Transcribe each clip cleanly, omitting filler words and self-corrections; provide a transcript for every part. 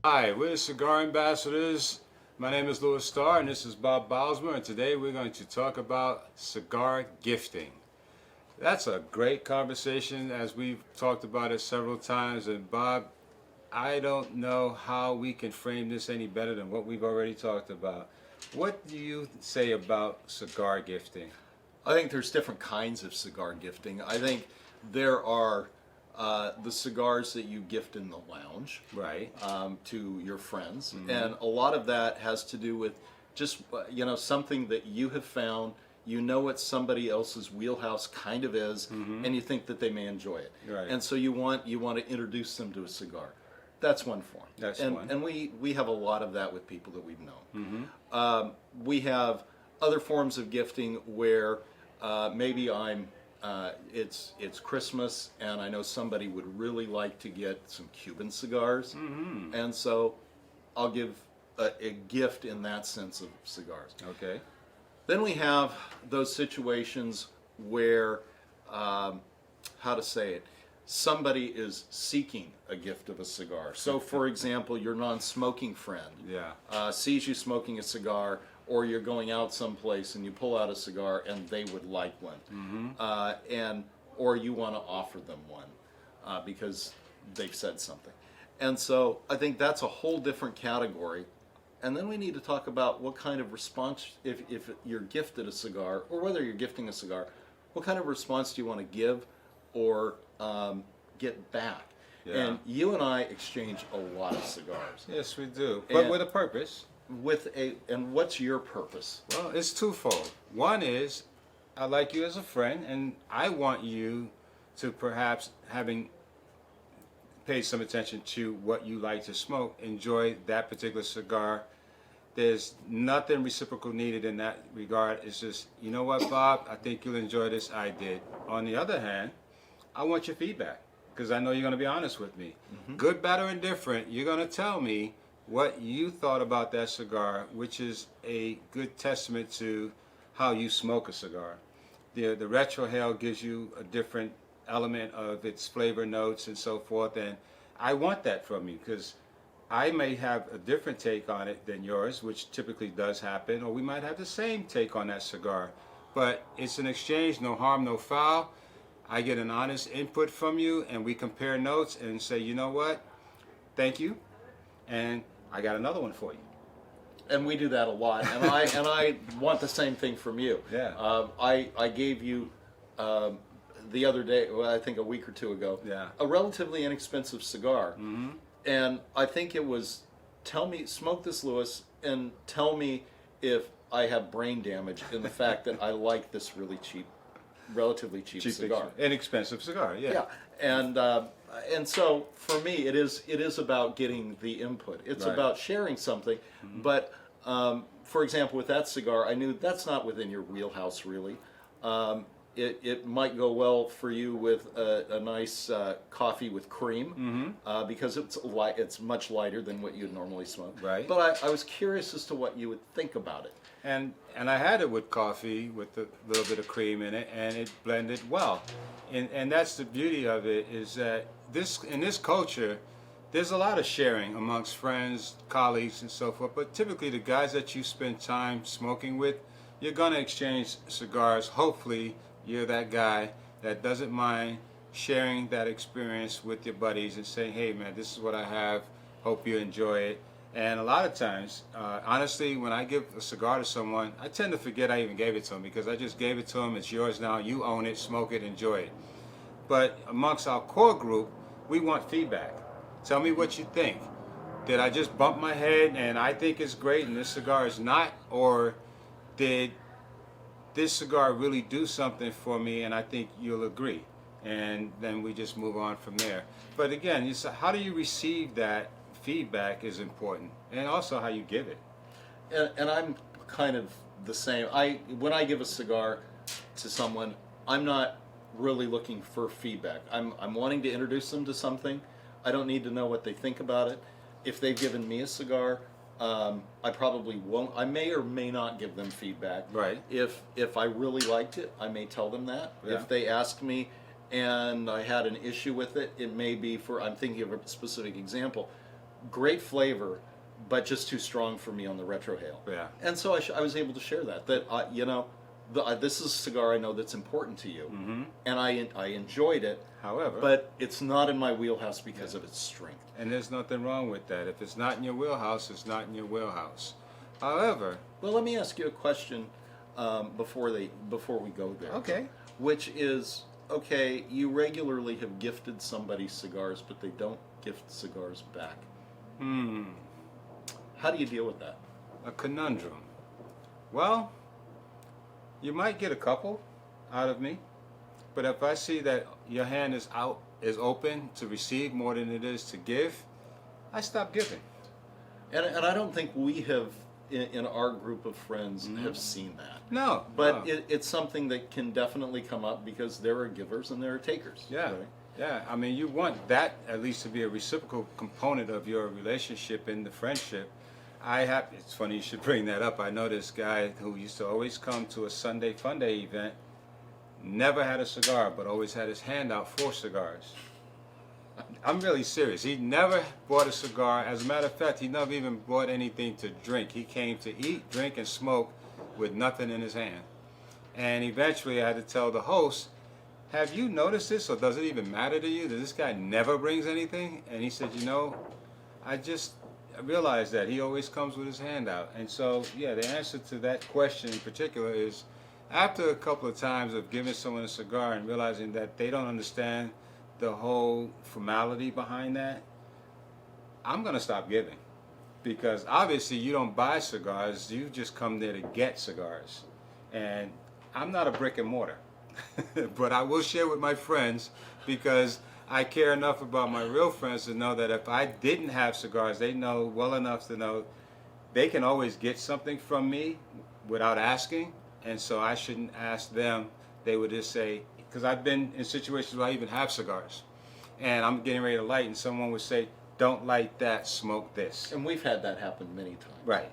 Hi, we're Cigar Ambassadors. My name is Louis Starr and this is Bob Bylsma, and today we're going to talk about cigar gifting. That's a great conversation, as we've talked about it several times, and Bob, I don't know how we can frame this any better than what we've already talked about. What do you say about cigar gifting? I think there's different kinds of cigar gifting. I think there are the cigars that you gift in the lounge, Right. to your friends, and a lot of that has to do with just something that you have found. You know what somebody else's wheelhouse kind of is, and you think that they may enjoy it, Right. and so you want to introduce them to a cigar. That's one form. That's and, one. And we have a lot of that with people that we've known. We have other forms of gifting where maybe it's Christmas and I know somebody would really like to get some Cuban cigars, and so I'll give a gift in that sense of cigars. Okay. Then we have those situations where, how to say it, somebody is seeking a gift of a cigar. So, for example, your non-smoking friend sees you smoking a cigar, or you're going out someplace and you pull out a cigar and they would like one, or you want to offer them one because they've said something. And so I think that's a whole different category. And then we need to talk about what kind of response, if you're gifted a cigar, or whether you're gifting a cigar, what kind of response do you want to give or get back? Yeah. And you and I exchange a lot of cigars. Yes, we do, but And- with a purpose. And what's your purpose? Well, it's twofold. One is, I like you as a friend, and I want you to, perhaps having paid some attention to what you like to smoke, enjoy that particular cigar. There's nothing reciprocal needed in that regard. It's just, you know what, Bob, I think you'll enjoy this. I did. On the other hand, I want your feedback, because I know you're going to be honest with me. Good, bad, or indifferent, you're going to tell me what you thought about that cigar, which is a good testament to how you smoke a cigar. The retrohale gives you a different element of its flavor notes and so forth, and I want that from you, because I may have a different take on it than yours, which typically does happen, or we might have the same take on that cigar, but it's an exchange, no harm, no foul. I get an honest input from you, and we compare notes and say, you know what, thank you, and I got another one for you. And we do that a lot, and I want the same thing from you. Yeah. I gave you the other day, well, I think a week or two ago, a relatively inexpensive cigar, and I think it was, smoke this, Louis, and tell me if I have brain damage in the fact that I like this really relatively cheap cigar. Inexpensive cigar, yeah. Yeah, and so for me, it is about getting the input. It's Right. about sharing something. But for example, with that cigar, I knew that's not within your wheelhouse really. It might go well for you with a nice coffee with cream, because it's much lighter than what you'd normally smoke. Right. But I was curious as to what you would think about it. And I had it with coffee with a little bit of cream in it, and it blended well. And that's the beauty of it, is that in this culture, there's a lot of sharing amongst friends, colleagues, and so forth. But typically, the guys that you spend time smoking with, you're gonna exchange cigars. Hopefully, you're that guy that doesn't mind sharing that experience with your buddies and saying, "Hey, man, this is what I have. Hope you enjoy it." And a lot of times, honestly, when I give a cigar to someone, I tend to forget I even gave it to them, because I just gave it to them. It's yours now. You own it. Smoke it. Enjoy it. But amongst our core group, we want feedback. Tell me what you think. Did I just bump my head and I think it's great and this cigar is not? Or did this cigar really do something for me and I think you'll agree? And then we just move on from there. But again, how do you receive that feedback is important, and also how you give it. And I'm kind of the same. When I give a cigar to someone, I'm not really looking for feedback. I'm wanting to introduce them to something. I don't need to know what they think about it. If they've given me a cigar, I probably won't. I may or may not give them feedback. Right. If I really liked it, I may tell them that. Yeah. If they ask me and I had an issue with it, it may be I'm thinking of a specific example. great flavor, but just too strong for me on the retrohale. Yeah. And so I was able to share that you know, this is a cigar I know that's important to you, and I enjoyed it. However, but it's not in my wheelhouse because of its strength. and there's nothing wrong with that. If it's not in your wheelhouse, it's not in your wheelhouse. However, Well, let me ask you a question before we go there. okay. Which is, okay, you regularly have gifted somebody cigars, but they don't gift cigars back. How do you deal with that? A conundrum. Well, you might get a couple out of me, but if I see that your hand is open to receive more than it is to give, I stop giving. And I don't think we have, in our group of friends, have seen that. No, But no. it's something that can definitely come up because there are givers and there are takers. Yeah, right? yeah. I mean, you want that at least to be a reciprocal component of your relationship and the friendship. It's funny you should bring that up. I know this guy who used to always come to a Sunday Fun Day event, never had a cigar, but always had his hand out for cigars. I'm really serious. He never bought a cigar. As a matter of fact, he never even bought anything to drink. He came to eat, drink, and smoke with nothing in his hand. And eventually I had to tell the host, have you noticed this, or does it even matter to you that this guy never brings anything? And he said, you know, I realized that he always comes with his hand out. And so, yeah, the answer to that question in particular is, after a couple of times of giving someone a cigar and realizing that they don't understand the whole formality behind that, I'm going to stop giving. Because obviously you don't buy cigars, you just come there to get cigars. And I'm not a brick and mortar. But I will share with my friends because I care enough about my real friends to know that if I didn't have cigars, they know well enough to know they can always get something from me without asking. And so I shouldn't ask them. They would just say, because I've been in situations where I even have cigars and I'm getting ready to light and someone would say, don't light that, smoke this. And we've had that happen many times. Right.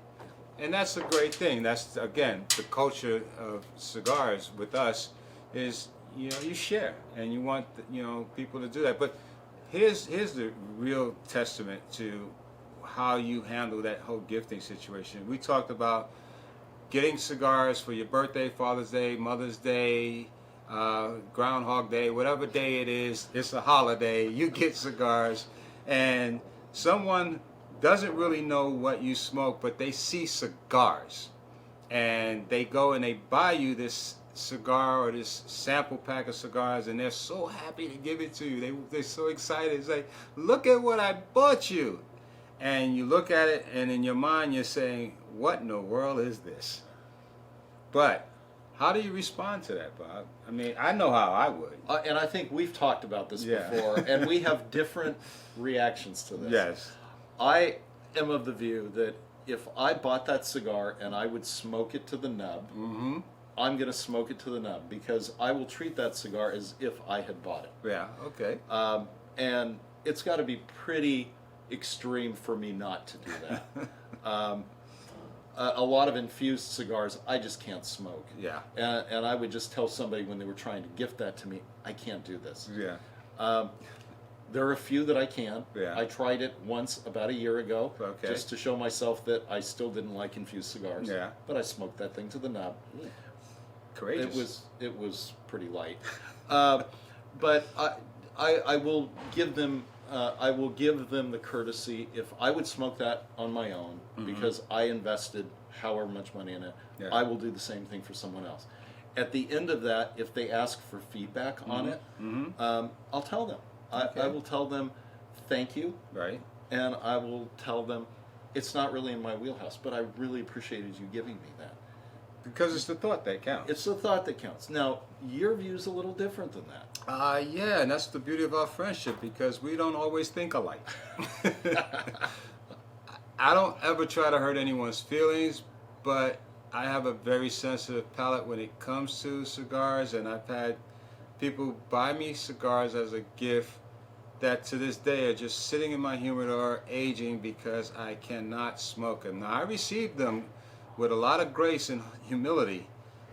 And that's a great thing. That's, again, the culture of cigars with us is, you know, you share and you want, you know, people to do that. But here's the real testament to how you handle that whole gifting situation. We talked about getting cigars for your birthday, Father's Day, Mother's Day, Groundhog Day, whatever day it is, it's a holiday, you get cigars, and someone doesn't really know what you smoke, but they see cigars, and they go and they buy you this cigar or this sample pack of cigars, and they're so happy to give it to you. They're so excited. It's like, look at what I bought you. And you look at it, and in your mind you're saying, what in the world is this? But how do you respond to that, Bob? I mean, I know how I would. And I think we've talked about this Yeah. before, and we have different reactions to this. Yes. I am of the view that if I bought that cigar and I would smoke it to the nub, I'm going to smoke it to the nub because I will treat that cigar as if I had bought it. Yeah, okay. And it's got to be pretty extreme for me not to do that. A lot of infused cigars I just can't smoke. Yeah. And I would just tell somebody when they were trying to gift that to me, I can't do this. Yeah. There are a few that I can. Yeah. I tried it once about a year ago, Okay. just to show myself that I still didn't like infused cigars. Yeah. But I smoked that thing to the nub. Courageous. It was pretty light. But I will give them the courtesy if I would smoke that on my own because I invested however much money in it. Yeah. I will do the same thing for someone else. At the end of that, if they ask for feedback on it, I'll tell them. Okay. I will tell them thank you, Right. and I will tell them it's not really in my wheelhouse, but I really appreciated you giving me that. Because it's the thought that counts. It's the thought that counts. Now, your view's a little different than that. Yeah, and that's the beauty of our friendship because we don't always think alike. I don't ever try to hurt anyone's feelings, but I have a very sensitive palate when it comes to cigars, and I've had people buy me cigars as a gift that to this day are just sitting in my humidor aging because I cannot smoke them. Now, I received them with a lot of grace and humility,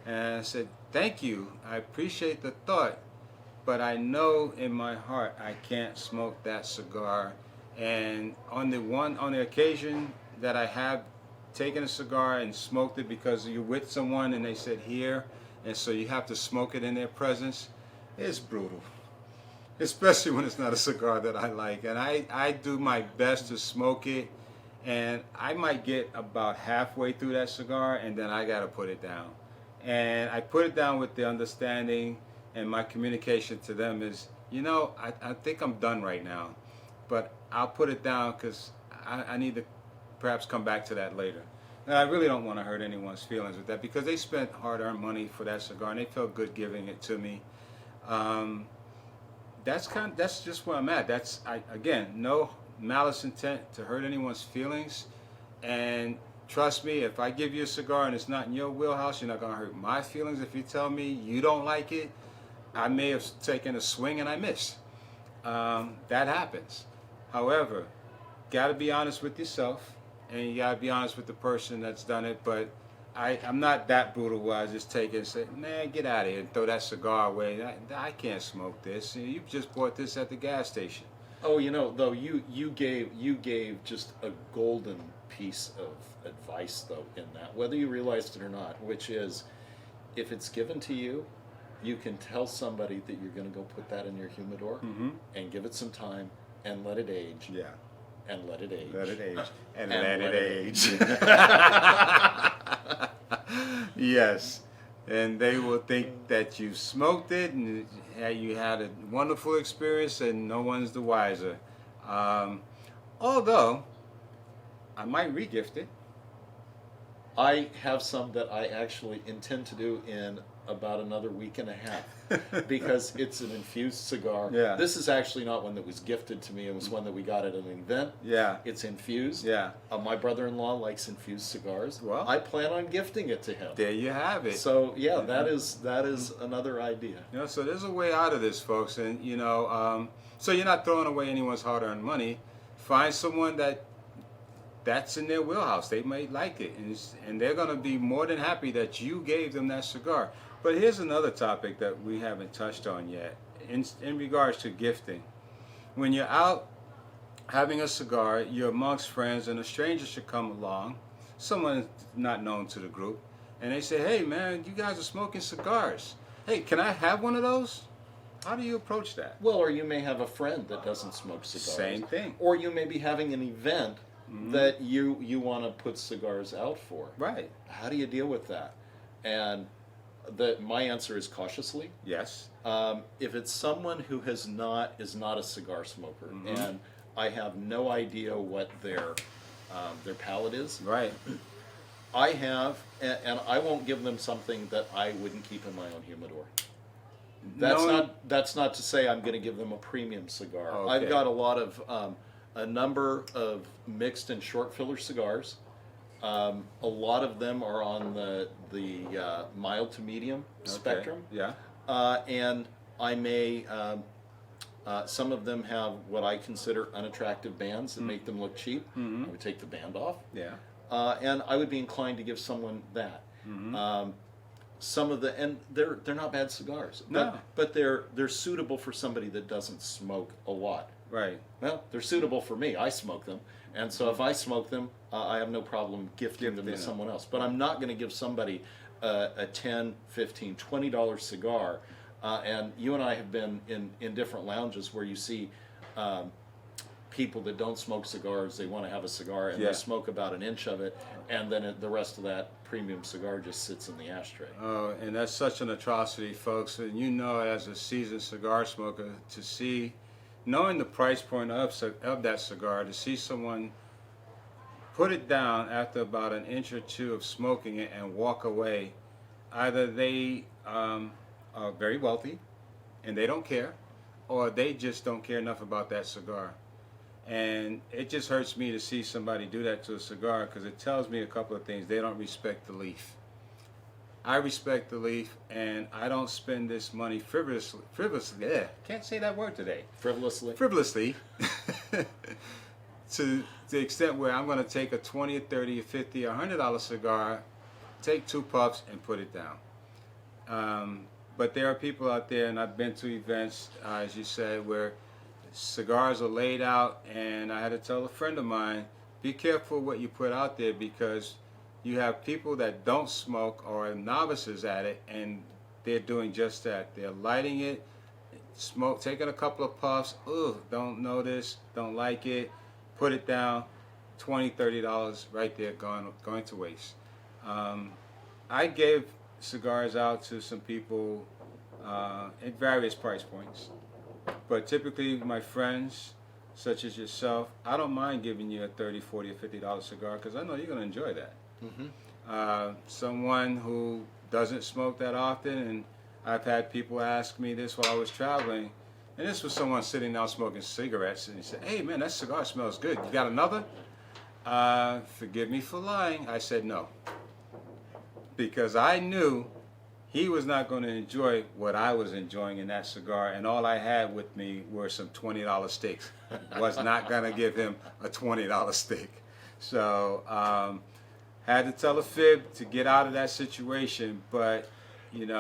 and I said, thank you, I appreciate the thought, but I know in my heart I can't smoke that cigar, And on the occasion that I have taken a cigar and smoked it because you're with someone and they said here, and so you have to smoke it in their presence, it's brutal. Especially when it's not a cigar that I like. And I do my best to smoke it, and I might get about halfway through that cigar and then I gotta put it down. And I put it down with the understanding, and my communication to them is, I think I'm done right now, but I'll put it down because I need to perhaps come back to that later. And I really don't want to hurt anyone's feelings with that because they spent hard-earned money for that cigar and they felt good giving it to me. That's just where I'm at. Again, no malice intent to hurt anyone's feelings. And trust me, if I give you a cigar and it's not in your wheelhouse, you're not going to hurt my feelings. If you tell me you don't like it, I may have taken a swing and I missed. That happens. However, got to be honest with yourself, and you got to be honest with the person that's done it. But I'm not that brutal where I just take it and say, man, get out of here and throw that cigar away. I can't smoke this. You just bought this at the gas station. Oh, though you gave just a golden piece of advice though in that, whether you realized it or not, which is, if it's given to you, you can tell somebody that you're going to go put that in your humidor and give it some time and let it age. Yeah. And let it age. Let it age. And let it age. Yes. And they will think that you smoked it and you had a wonderful experience and no one's the wiser. Although, I might regift it. I have some that I actually intend to do in about another week and a half because it's an infused cigar. Yeah. This is actually not one that was gifted to me. It was one that we got at an event. Yeah. It's infused. Yeah. My brother-in-law likes infused cigars. Well, I plan on gifting it to him. There you have it. So yeah, that is another idea. So there's a way out of this, folks, and so you're not throwing away anyone's hard-earned money. Find someone that's in their wheelhouse. They may like it, and they're going to be more than happy that you gave them that cigar. But here's another topic that we haven't touched on yet in regards to gifting. When you're out having a cigar, you're amongst friends, and a stranger should come along, someone not known to the group, and they say, hey man, you guys are smoking cigars. Hey, can I have one of those? How do you approach that? Well, or you may have a friend that doesn't smoke cigars. Same thing. Or you may be having an event that you want to put cigars out for. Right. How do you deal with that? And my answer is cautiously. Yes. If it's someone who is not a cigar smoker, and I have no idea what their palate is. Right. I have, and I won't give them something that I wouldn't keep in my own humidor. That's not to say I'm going to give them a premium cigar. Okay. I've got a number of mixed and short filler cigars. A lot of them are on the mild to medium spectrum. Yeah. And I may, some of them have what I consider unattractive bands that make them look cheap. I would take the band off. Yeah. And I would be inclined to give someone that. Some of and they're not bad cigars. No. But they're suitable for somebody that doesn't smoke a lot. Right. Well, they're suitable for me. I smoke them. And so if I smoke them, I have no problem gifting them to someone else. But I'm not going to give somebody a $10, $15, $20 cigar. And you and I have been in different lounges where you see people that don't smoke cigars, they want to have a cigar, and they smoke about an inch of it, and then the rest of that premium cigar just sits in the ashtray. Oh, and that's such an atrocity, folks. And as a seasoned cigar smoker, to see, knowing the price point of that cigar, to see someone put it down after about an inch or two of smoking it and walk away, either they are very wealthy and they don't care, or they just don't care enough about that cigar. And it just hurts me to see somebody do that to a cigar, because it tells me a couple of things. They don't respect the leaf. I respect the leaf, and I don't spend this money frivolously. Can't say that word today. Frivolously. To the extent where I'm going to take a $20, $30, $50, $100 cigar, take 2 puffs, and put it down. But there are people out there, and I've been to events, as you said, where cigars are laid out, and I had to tell a friend of mine, be careful what you put out there, because you have people that don't smoke or are novices at it, and they're doing just that. They're lighting it, smoke, taking a couple of puffs, ugh, don't know this, don't like it, put it down, $20, $30 right there going to waste. I gave cigars out to some people at various price points, but typically my friends, such as yourself, I don't mind giving you a $30, $40, or $50 cigar, because I know you're going to enjoy that. Someone who doesn't smoke that often, and I've had people ask me this while I was traveling, and this was someone sitting down smoking cigarettes, and he said, "Hey man, that cigar smells good. You got another?" Forgive me for lying. I said no, because I knew he was not going to enjoy what I was enjoying in that cigar, and all I had with me were some $20 steaks. Was not going to give him a $20 steak. So had to tell a fib to get out of that situation, but you know,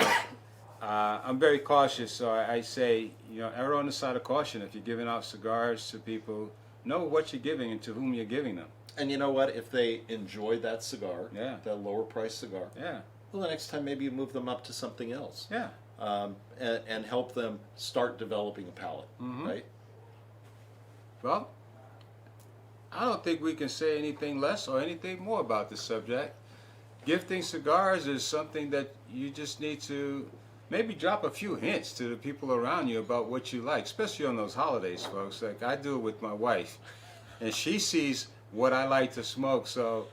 I'm very cautious, so I say, you know, err on the side of caution. If you're giving out cigars to people, know what you're giving and to whom you're giving them. And you know what? If they enjoy that cigar, Yeah. that lower price cigar, Yeah. well, the next time maybe you move them up to something else. Yeah. And help them start developing a palate, right? Well, I don't think we can say anything less or anything more about this subject. Gifting cigars is something that you just need to maybe drop a few hints to the people around you about what you like, especially on those holidays, folks. Like I do it with my wife, and she sees what I like to smoke, so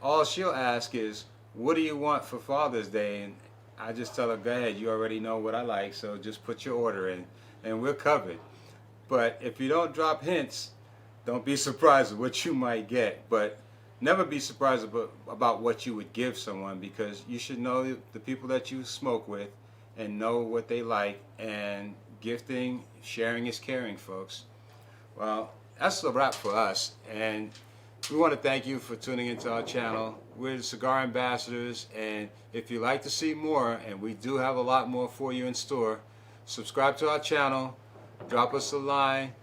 all she'll ask is, "What do you want for Father's Day?" And I just tell her, "Go ahead, you already know what I like, so just put your order in, and we're covered." But if you don't drop hints, don't be surprised at what you might get. But never be surprised about what you would give someone, because you should know the people that you smoke with and know what they like. And gifting, sharing is caring, folks. Well, that's a wrap for us. And we want to thank you for tuning into our channel. We're the Cigar Ambassadors, and if you'd like to see more, and we do have a lot more for you in store, subscribe to our channel, drop us a line.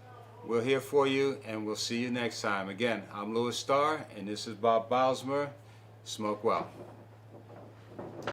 We're here for you, and we'll see you next time. Again, I'm Louis Starr, and this is Bob Bylsma. Smoke well.